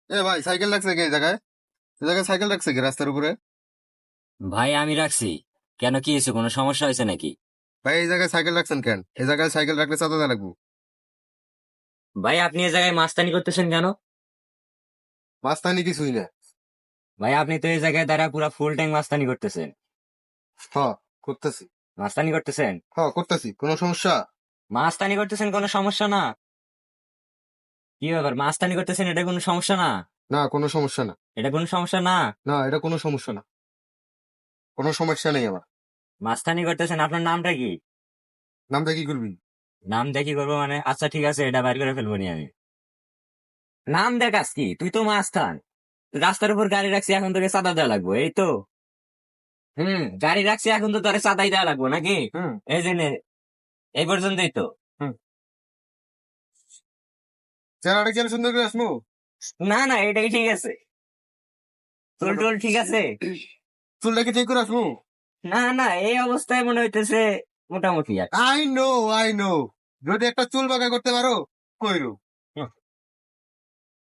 এ ভাই, সাইকেল রাখছে কে এই জায়গায়? এই জায়গায় সাইকেল রাখছে কে রাস্তার উপরে? ভাই আমি রাখছি। কেন, কি হয়েছে? কোনো সমস্যা হয়েছে নাকি? ভাই, এই জায়গায় সাইকেল রাখছেন কেন? এই জায়গায় সাইকেল রাখলে চাঁদা দেওয়া লাগবো। ভাই আপনি এই জায়গায় মাস্তানি করতেছেন কেন? মাস্তানি কিছুই না। ভাই আপনি তো এই জায়গায় দ্বারা পুরো ফুল ট্যাঙ্ক মাস্তানি করতেছেন। হ, করতেছি। মাস্তানি করতেছেন? করতেছি, কোনো সমস্যা? মাস্তানি করতেছেন, কোনো সমস্যা না? কি ব্যাপার, মাস্তানি করতেছেন, এটা কোনো সমস্যা না? না, কোনো সমস্যা না। এটা কোনো সমস্যা না? না, এটা কোনো সমস্যা না। কোনো সমস্যা নেই আমার। মাস্তানি করতেছেন, আপনার নামটা কি? নামটা কি করবি? নাম দেখি করবো মানে? আচ্ছা ঠিক আছে, এটা বাইর করে ফেলবো নি আমি। নাম দেখাস কি? তুই তো মাস্তান। রাস্তার উপর গাড়ি রাখছি, এখন তোকে চাঁদা দেওয়া লাগবো, এই তো? গাড়ি রাখছি, এখন তো তোরে চাঁদাই দেওয়া লাগবো নাকি? হুম। এই যে নে, এই পর্যন্তই তো। হুম। চেহারাটা কি আমি সুন্দর করে আসবো? না না, এটাই ঠিক আছে। চুল টুল ঠিক আছে? চুলটা কি ঠিক করে আসবো? না না, এই অবস্থায় মনে হইতেছে মোটামুটি আর। I know, I know. যদি একটা চুল বাঁকা করতে পারো, কইরো।